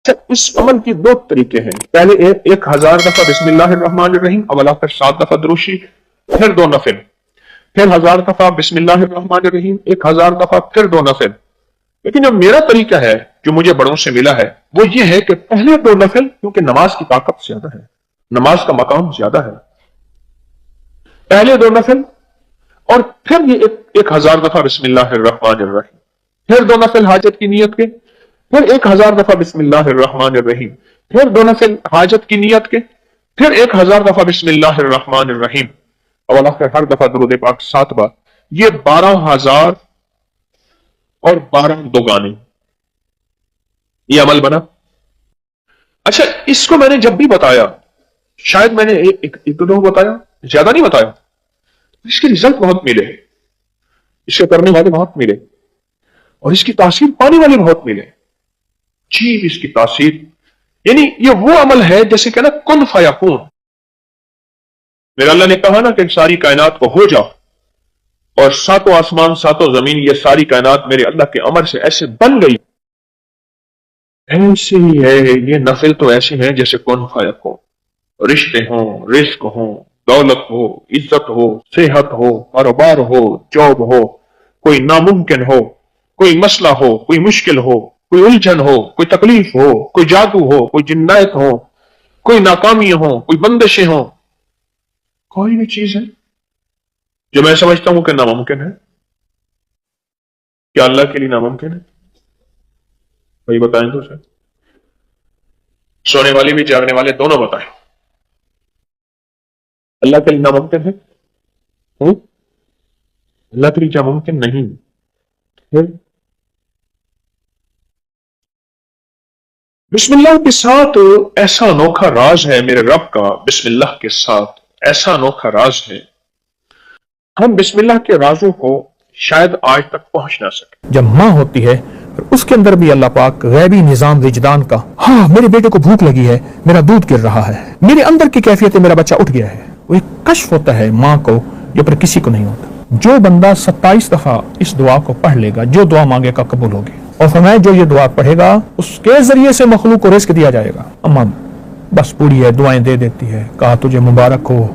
اچھا، اس عمل کی دو طریقے ہیں. پہلے 1000 دفعہ بسم اللہ الرحمن الرحیم، اولا پھر 7 دفعہ دروشی، پھر 2 نفل، پھر 1000 دفعہ بسم اللہ الرحمن الرحیم، 1000 دفعہ پھر 2 نفل. لیکن جو میرا طریقہ ہے، جو مجھے بڑوں سے ملا ہے، وہ یہ ہے کہ پہلے 2 نفل، کیونکہ نماز کی طاقت زیادہ ہے، نماز کا مقام زیادہ ہے، پہلے 2 نفل اور پھر یہ 1000 دفعہ بسم اللہ الرحمن الرحیم، پھر 2 نفل حاجت کی نیت کے، پھر 1000 دفعہ بسم اللہ الرحمن الرحیم، پھر 2 نفل حاجت کی نیت کے، پھر 1000 دفعہ بسم اللہ الرحمن الرحیم، اور ہر دفعہ درود پاک 7 بار. یہ 12000 اور 12 دوگانے، یہ عمل بنا. اچھا، اس کو میں نے جب بھی بتایا، شاید میں نے ایک دو بتایا، زیادہ نہیں بتایا، اس کے رزلٹ بہت ملے، اس کے کرنے والے بہت ملے، اور اس کی تاثیر پانے والے بہت ملے. جی، اس کی تاثیر، یعنی یہ وہ عمل ہے جیسے کہ نا کن فیکون. میرا اللہ نے کہا نا کہ ساری کائنات کو ہو جا، اور 7 آسمان 7 زمین، یہ ساری کائنات میرے اللہ کے امر سے ایسے بن گئی. ایسے ہی ہے یہ نفل، تو ایسے ہیں جیسے کن فیکون. رشتے ہوں، رزق ہو، دولت ہو، عزت ہو، صحت ہو، کاروبار ہو، جاب ہو، کوئی ناممکن ہو، کوئی مسئلہ ہو، کوئی مشکل ہو، کوئی الجھن ہو، کوئی تکلیف ہو، کوئی جادو ہو، کوئی جنایت ہو، کوئی ناکامیاں ہو، کوئی بندشیں ہوں، کوئی بھی چیز ہے جو میں سمجھتا ہوں کہ ناممکن ہے. کیا اللہ کے لیے ناممکن ہے؟ بھائی بتائیں تو سر. سونے والے بھی جاگنے والے دونوں بتائیں. اللہ کے لیے ناممکن ہے؟ اللہ کے لیے کیا ممکن نہیں؟ بسم اللہ کے ساتھ ایسا انوکھا راز ہے میرے رب کا. بسم اللہ کے ساتھ ایسا انوکھا راز ہے، ہم بسم اللہ کے رازوں کو شاید آج تک پہنچ نہ سکے. جب ماں ہوتی ہے اس کے اندر بھی اللہ پاک غیبی نظام وجدان کا، ہاں میرے بیٹے کو بھوک لگی ہے، میرا دودھ گر رہا ہے، میرے اندر کی کیفیت ہے، میرا بچہ اٹھ گیا ہے، وہ ایک کشف ہوتا ہے ماں کو جو پر کسی کو نہیں ہوتا. جو بندہ 27 دفعہ اس دعا کو پڑھ لے گا، جو دعا مانگے گا قبول ہوگی. اور فرمایا جو یہ دعا پڑھے گا اس کے ذریعے سے مخلوق کو رزق دیا جائے گا. اماں بس پوری ہے، دعائیں دے دیتی ہے. کہا تجھے مبارک ہو،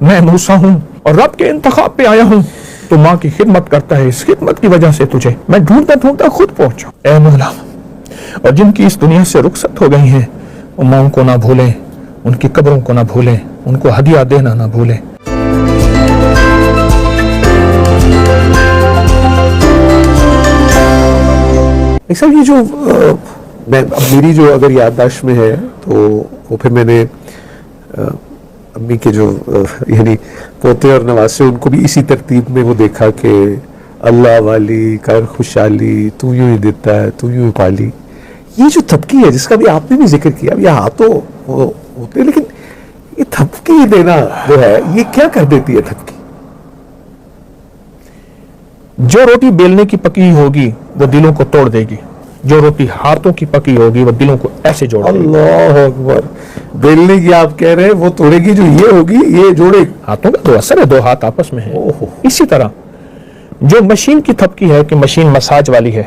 میں موسیٰ ہوں اور رب کے انتخاب پہ آیا ہوں. تو ماں کی خدمت کرتا ہے، اس خدمت کی وجہ سے تجھے میں ڈھونڈتا ڈھونڈتا خود پہنچا. اے مولا، اور جن کی اس دنیا سے رخصت ہو گئی ہیں، ان ماؤں کو نہ بھولیں، ان کی قبروں کو نہ بھولیں، ان کو ہدیہ دینا نہ بھولیں. ایسا یہ جو میری جو اگر یادداشت میں ہے تو وہ پھر میں نے امی کے جو یعنی پوتے اور نواسے، ان کو بھی اسی ترتیب میں وہ دیکھا کہ اللہ والی کر خوشحالی، تو یوں ہی دیتا ہے، تو یوں ہی پالی. یہ جو تھپکی ہے جس کا بھی آپ نے بھی ذکر کیا، یہ ہاتھ تو ہوتے، لیکن یہ تھپکی دینا جو ہے یہ کیا کر دیتی ہے تھپکی؟ جو روٹی بیلنے کی پکی ہوگی وہ دلوں کو توڑ دے گی، جو روٹی ہاتھوں کی پکی ہوگی وہ دلوں کو ایسے جوڑ دے گی. اللہ اکبر. بیلنے کی آپ کہہ رہے ہیں، وہ توڑے گی جو یہ ہوگی، یہ جوڑے گی. ہاتھوں کا تو اثر ہے، 2 ہاتھ آپس میں ہیں. اسی طرح جو مشین کی تھپکی ہے کہ مشین مساج والی ہے،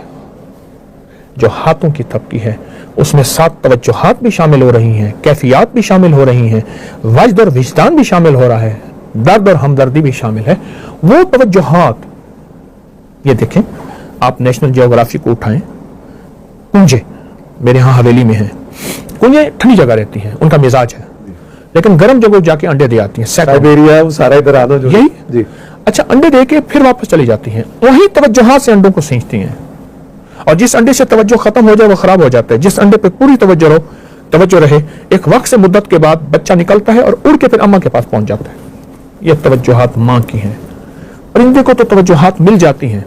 جو ہاتھوں کی تھپکی ہے اس میں 7 توجہات بھی شامل ہو رہی ہیں، کیفیات بھی شامل ہو رہی ہیں، وجد اور وجدان بھی شامل ہو رہا ہے، درد اور ہمدردی بھی شامل ہے. وہ توجہات، یہ دیکھیں آپ نیشنل جیوگرافی کو اٹھائیں، کنجے میرے ہاں حویلی میں ہیں. کنجے ٹھنڈی جگہ رہتی ہیں، ان کا مزاج ہے، لیکن گرم جگہ جا کے انڈے دے آتی ہیں. سائبیریا، سارا ادھر آنا جو یہی جی. اچھا، انڈے دے کے پھر واپس چلی جاتی ہیں. وہی توجہات سے انڈوں کو سینچتی ہیں، اور جس انڈے سے توجہ ختم ہو جائے وہ خراب ہو جاتا ہے. جس انڈے پہ پوری توجہ رہے، ایک وقت سے مدت کے بعد بچہ نکلتا ہے اور اڑ کے پھر اماں کے پاس پہنچ جاتا ہے. یہ توجہات ماں کی ہیں. پرندے کو تو توجہات مل جاتی ہیں،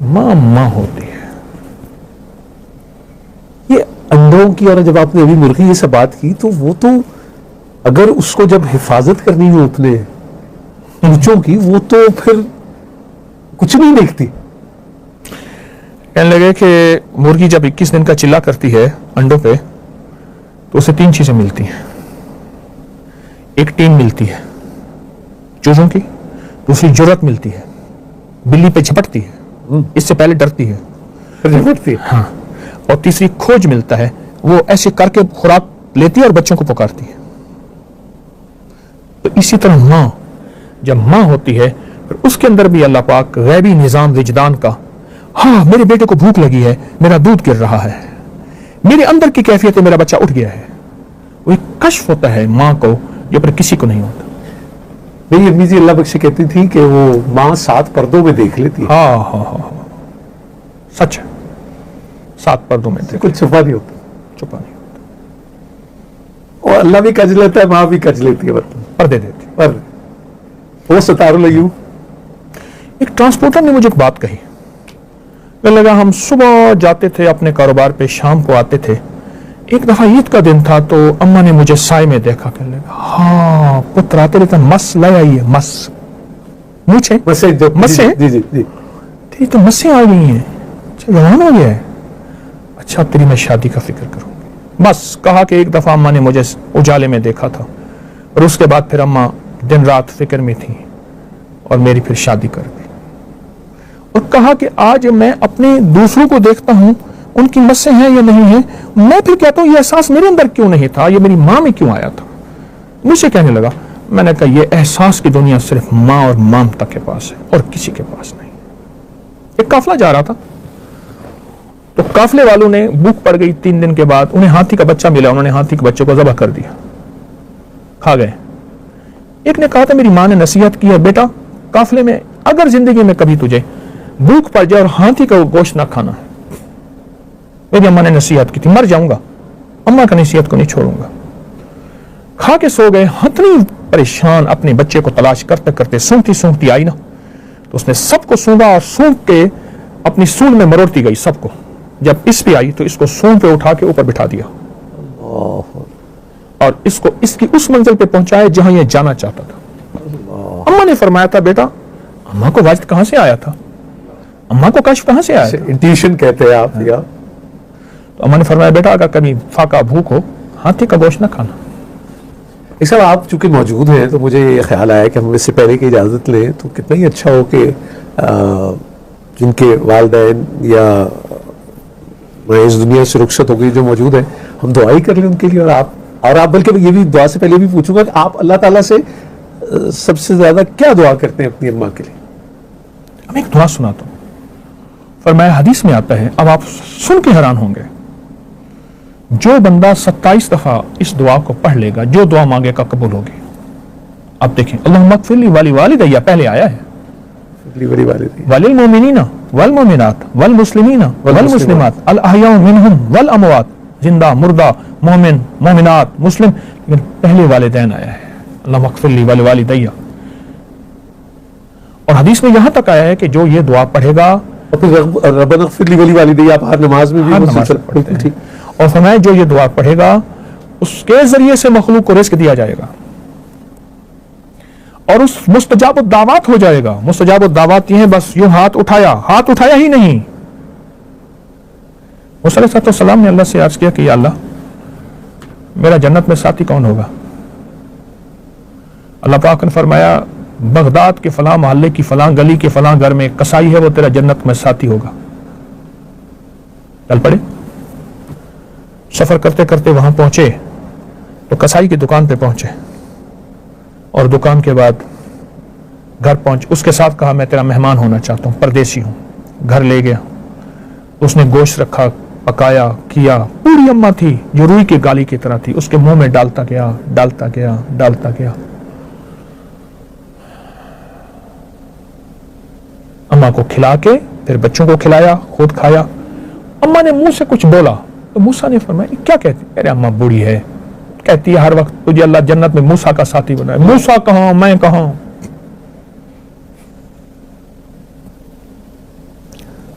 ماں ہوتی ہے. یہ انڈوں کی، اور جب آپ نے ابھی مرغی یہ سب بات کی تو وہ تو اگر اس کو جب حفاظت کرنی ہو اپنے اونچوں کی، وہ تو پھر کچھ نہیں دیکھتی. کہنے لگے کہ مرغی جب 21 دن کا چلا کرتی ہے انڈوں پہ تو اسے 3 چیزیں ملتی ہیں. ایک ٹیم ملتی ہے چوزوں کی، دوسری جرأت ملتی ہے، بلی پہ جھپٹتی ہے، اس سے پہلے ڈرتی ہے، جھپٹتی ہے، ہاں، اور تیسری کھوج ملتا ہے، وہ ایسے کر کے خوراک لیتی ہے اور بچوں کو پکارتی ہے. تو اسی طرح ماں جب ماں ہوتی ہے پھر اس کے اندر بھی اللہ پاک غیبی نظام وجدان کا، ہاں میرے بیٹے کو بھوک لگی ہے، میرا دودھ گر رہا ہے، میرے اندر کی کیفیت ہے، میرا بچہ اٹھ گیا ہے. وہ ایک کشف ہوتا ہے ماں کو جو پر کسی کو نہیں ہوتا. میری امی جی اللہ بخشی کہتی تھی کہ وہ ماں 7 پردوں میں دیکھ لیتی ہے، ہاں ہاں ہاں ہاں سچ ہے. 7 پردوں میں دیکھ، کچھ چھپا نہیں ہوتا، چھپا نہیں ہوتا، اور اللہ بھی کج لیتا ہے، ماں بھی کج لیتی ہے. پردے دیتی. پر وہ ستاروں لگیوں. ایک ٹرانسپورٹر نے مجھے ایک بات کہی، میں لگا ہم صبح جاتے تھے اپنے کاروبار پہ، شام کو آتے تھے. ایک دفعہ عید کا دن تھا تو اماں نے مجھے سائے میں دیکھا، کہنے لگا ہاں پتر آتے رہتا مس لے آئی ہے، مس مجھے مسیں جی جی جی تھی تو مسیں آ گئی ہیں. اچھا جوان ہو گیا ہے، اچھا تیری میں شادی کا فکر کروں گی. بس کہا کہ ایک دفعہ اماں نے مجھے اجالے میں دیکھا تھا اور اس کے بعد پھر اماں دن رات فکر میں تھی اور میری پھر شادی کر دی. اور کہا کہ آج میں اپنے دوسروں کو دیکھتا ہوں ان کی مسیں ہیں یا نہیں ہیں، میں پھر کہتا ہوں یہ احساس میرے اندر کیوں نہیں تھا، یہ میری ماں میں کیوں آیا تھا. مجھ سے کہنے لگا، میں نے کہا یہ احساس کی دنیا صرف ماں اور مامتا کے پاس ہے اور کسی کے پاس نہیں. ایک قافلہ جا رہا تھا تو قافلے والوں نے بھوک پڑ گئی 3 دن کے بعد، انہیں ہاتھی کا بچہ ملا، انہوں نے ہاتھی کے بچے کو ذبح کر دیا، کھا گئے. ایک نے کہا تھا میری ماں نے نصیحت کی ہے، بیٹا قافلے میں اگر زندگی میں کبھی تجھے بھوک پڑ جائے اور ہاتھی کا گوشت نہ کھانا ہے. میری اماں نے نصیحت کی تھی، مر جاؤں گا اماں کا نصیحت کو نہیں چھوڑوں گا. کھا کے سو گئے. ہتنی پریشان اپنے بچے کو تلاش کرتے کرتے سونگتی سونگتی آئی نا تو اس نے سب کو سونگا اور سونگ کے اپنی سونڈ میں مروڑتی گئی سب کو. جب اس پہ آئی تو اس کو سونگ پہ اٹھا کے اوپر بٹھا دیا اور اس کو اس کی اس منزل پہ پہنچایا جہاں یہ جانا چاہتا تھا. اماں نے فرمایا تھا بیٹا اماں کو وجد کہاں سے آیا تھا، اماں کو کشف کہاں سے آیا تھا. انٹیویشن کہتے ہیں آپ. یا تو اماں نے فرمایا بیٹا اگر کبھی فاقہ بھوک ہو ہاتھی کا گوشت نہ کھانا. صاحب آپ چونکہ موجود ہیں تو مجھے یہ خیال آیا کہ ہم اس سے پہلے کی اجازت لیں تو کتنا ہی اچھا ہو کہ جن کے والدین یا اس دنیا سے رخصت ہو گئی جو موجود ہیں ہم دعا ہی کر لیں ان کے لیے. اور آپ بلکہ یہ بھی دعا سے پہلے بھی پوچھوں گا کہ آپ اللہ تعالیٰ سے سب سے زیادہ کیا دعا کرتے ہیں اپنی اماں کے لیے؟ میں ایک دعا سناتا ہوں، فرمایا حدیث میں آتا ہے، اب آپ سن کے حیران ہوں گے، جو بندہ 27 دفعہ اس دعا کو پڑھ لے گا جو دعا مانگے گا قبول ہوگی. اب دیکھیں اللہم اغفر لی ولی والدی پہلے آیا ہے، وللمؤمنین والمؤمنات والمسلمین والمسلمات الاحیاء منہم والاموات، زندہ مردہ مومن مومنات مسلم، لیکن پہلے والدین آیا ہے اللہم اغفر لی ولی والدی. اور حدیث میں یہاں تک آیا ہے کہ جو یہ دعا پڑھے گا ربنا اغفر لی ولی والدی آپ ہر نماز میں بھی مسلسل پڑھتے ہیں. اور فرمایا جو یہ دعا پڑھے گا اس کے ذریعے سے مخلوق کو رزق دیا جائے گا اور اس مستجاب الدعوات ہو جائے گا. مستجاب الدعوات یہ ہیں بس یوں ہاتھ اٹھایا ہی نہیں. موسیٰ علیہ السلام نے اللہ سے عرض کیا کہ یا اللہ میرا جنت میں ساتھی کون ہوگا؟ اللہ پاک نے فرمایا بغداد کے فلاں محلے کی فلاں گلی کے فلاں گھر میں کسائی ہے، وہ تیرا جنت میں ساتھی ہوگا. چل پڑے. سفر کرتے کرتے وہاں پہنچے تو کسائی کی دکان پہ پہنچے اور دکان کے بعد گھر پہنچ اس کے ساتھ کہا میں تیرا مہمان ہونا چاہتا ہوں، پردیسی ہوں. گھر لے گیا، اس نے گوشت رکھا، پکایا کیا. پوری اماں تھی جو روئی کی گالی کی طرح تھی، اس کے منہ میں ڈالتا گیا. اماں کو کھلا کے پھر بچوں کو کھلایا، خود کھایا. اماں نے منہ سے کچھ بولا تو موسیٰ نے فرمایا کیا کہتی؟ ارے اماں بوڑھی ہے، کہتی ہے ہر وقت تجھے اللہ جنت میں موسیٰ کا ساتھی بنائے. موسیٰ کہاں میں کہاں؟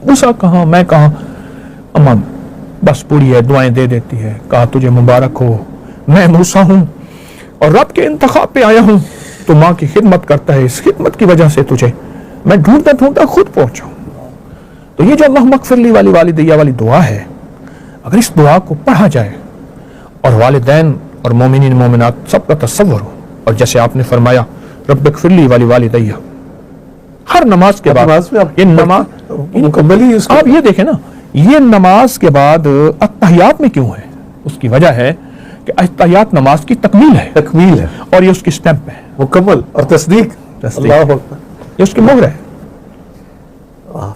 موسیٰ کہاں میں کہاں؟ اماں بس بوڑھی ہے، دعائیں دے دیتی ہے. کہا تجھے مبارک ہو، میں موسیٰ ہوں اور رب کے انتخاب پہ آیا ہوں. تو ماں کی خدمت کرتا ہے، اس خدمت کی وجہ سے تجھے میں ڈھونڈتا خود پہنچا. تو یہ جو اللہم اغفر لی ولی والدی والی دعا ہے، اگر اس دعا کو پڑھا جائے اور والدین اور مومنین مومنات سب کا تصور ہو، اور جیسے آپ نے فرمایا رب اغفر لی ولی والدی ہر نماز کے بعد، یہ نماز مکمل ہی آپ یہ دیکھیں نا، یہ نماز کے بعد اتحیات میں کیوں ہے؟ اس کی وجہ ہے کہ احتیاط نماز کی تکمیل ہے تکمیل ہے, اور یہ اس کی سٹیمپ ہے, مکمل, اور تصدیق. اللہ اکبر. یہ اس کی مہر ہے.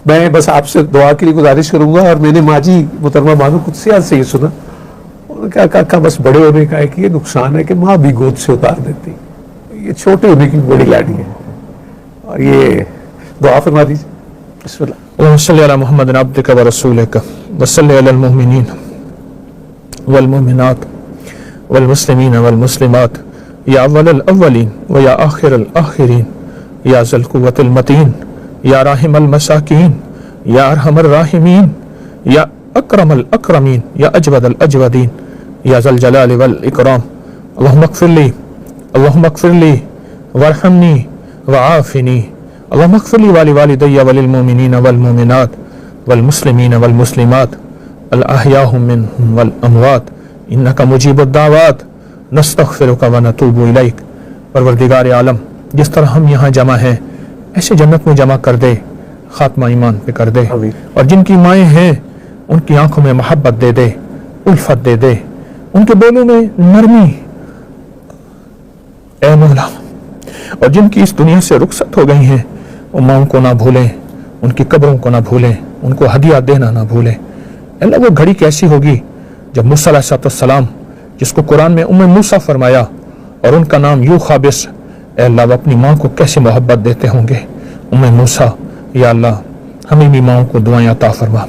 میں بس آپ سے دعا کے لیے گزارش کروں گا. اور میں نے ماجی محترمہ بانو قدسیہ سے یہ سنا, انہوں نے کہا بس بڑے ہونے کا ایک یہ نقصان ہے کہ ماں بھی گود سے اتار دیتی, یہ چھوٹے ہونے کی بڑی لاڈی ہے. اور یہ دعا فرما دیجیے. بسم اللہ. اللهم صل على محمد عبدك ورسولك وصل على المؤمنين والمؤمنات والمسلمين والمسلمات يا أول الأولين ويا آخر الآخرين يا ذا القوة المتين يا راحم المساكين يا أرحم الراحمين يا أكرم الأكرمين يا أجود الأجودين يا ذا الجلال والإكرام. اللهم اغفر لي وارحمني وعافني. اللهم اغفر لي ولوالدي وللمؤمنين والمؤمنات والمسلمين والمسلمات الأحياء منهم والأموات إنك مجيب الدعوات نستغفرك ونتوب إليك. پروردگار عالم, جس طرح ہم یہاں جمع ہیں ایسے جنت میں جمع کر دے, خاتمہ ایمان پہ کر دے, اور جن کی مائیں ہیں ان کی آنکھوں میں محبت دے دے, الفت دے دے, ان کے بولوں میں نرمی اے مولا. اور جن کی اس دنیا سے رخصت ہو گئی ہیں وہ ماؤں کو نہ بھولیں, ان کی قبروں کو نہ بھولیں, ان کو ہدیہ دینا نہ بھولیں. اللہ وہ گھڑی کیسی ہوگی جب موسیٰ علیہ السلام, جس کو قرآن میں ام موسیٰ فرمایا اور ان کا نام یوں خابس, اے اللہ وہ اپنی ماں کو کیسے محبت دیتے ہوں گے. ام موسیٰ, یا اللہ ہمیں بھی ماؤں کو دعائیں عطا فرما,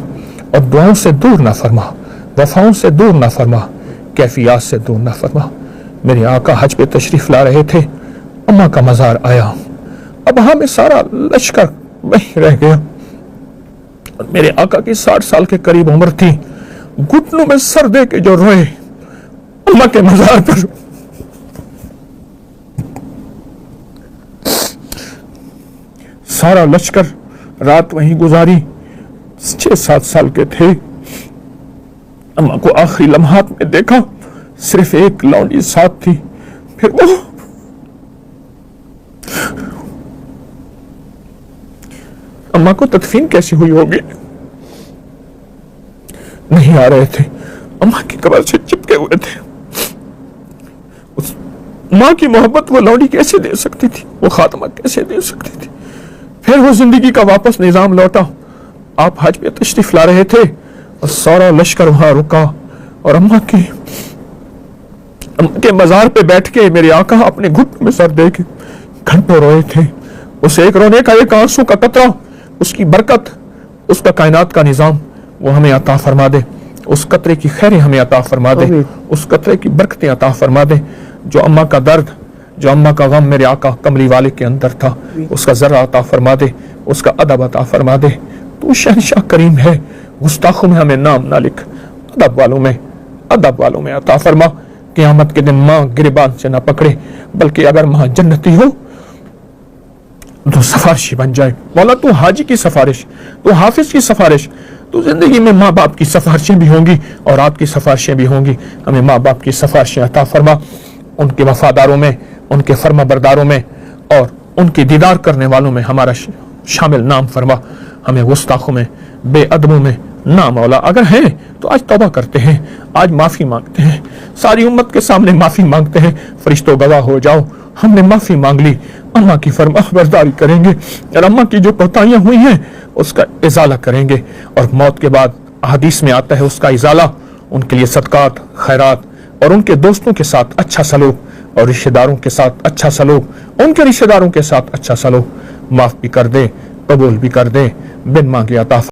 اور دعاؤں سے دور نہ فرما, وفاؤں سے دور نہ فرما, کیفیات سے دور نہ فرما. میرے آقا حج پہ تشریف لا رہے تھے, اماں کا مزار آیا, اب ہمیں سارا لشکر وہیں رہ گیا. میرے آقا کی 60 سال کے قریب عمر تھی, گھٹنوں میں سر دے کے جو روئے اماں کے مزار پر. سارا لشکر رات وہیں گزاری, 6-7 سال کے تھے. اماں کو آخری لمحات میں دیکھا, صرف ایک لونڈی ساتھ تھی. پھر وہ اماں کو تدفین کیسی ہوئی ہوگی, نہیں آ رہے تھے, اماں کی قبر سے چپکے ہوئے تھے. اس ماں کی محبت وہ لونڈی کیسے دے سکتی تھی, وہ خاتمہ کیسے دے سکتی تھی. پھر وہ زندگی کا واپس نظام لوٹا. آپ حج پہ تشریف لا رہے تھے اور سارا لشکر وہاں رکا, اور اماں کے مزار پہ بیٹھ کے میرے آقا اپنے گھٹنوں میں سر دے کے گھنٹوں روئے تھے. اس ایک رونے کا, ایک آنسو کا قطرہ, اس کی برکت, اس کا کائنات کا نظام وہ ہمیں عطا فرما دے. اس قطرے کی خیریں ہمیں عطا فرما دے, اس قطرے کی برکتیں عطا فرما دے. جو اماں کا درد, جو اماں کا غم میرے آقا کملی والے کے اندر تھا, اس کا ذرہ عطا فرما دے, اس کا ادب عطا فرما دے. تو شہنشاہ کریم ہے, گستاخوں میں ہمیں نام نہ لکھ, ادب والوں میں عطا فرما. قیامت کے دن ماں گریبان سے نہ پکڑے, بلکہ اگر ماں جنتی ہو تو سفارشی بن جائے. مولا تو حاجی کی سفارش, تو حافظ کی سفارش, تو زندگی میں ماں باپ کی سفارشیں بھی ہوں گی اور آپ کی سفارشیں بھی ہوں گی. ہمیں ماں باپ کی سفارشیں عطا فرما, ان کے وفاداروں میں, ان کے فرما برداروں میں, اور ان کی دیدار کرنے والوں میں ہمارا شامل نام فرما. ہمیں گستاخوں میں, بے ادبوں میں نہ مولا اگر ہیں تو آج توبہ کرتے ہیں, آج معافی مانگتے ہیں, ساری امت کے سامنے معافی مانگتے ہیں. فرشتوں گواہ ہو جاؤ, ہم نے معافی مانگ لی, اماں کی فرما برداری کریں گے, اور اماں کی جو کوتاہیاں ہوئی ہیں اس کا ازالہ کریں گے. اور موت کے بعد احادیث میں آتا ہے اس کا ازالہ, ان کے لیے صدقات, خیرات, اور ان کے دوستوں کے ساتھ اچھا سلوک, اور رشتہ داروں کے ساتھ اچھا سلوک, ان کے رشتہ داروں کے ساتھ اچھا سلوک. معاف بھی کر دے, قبول بھی کر دے, بن مانگے عطا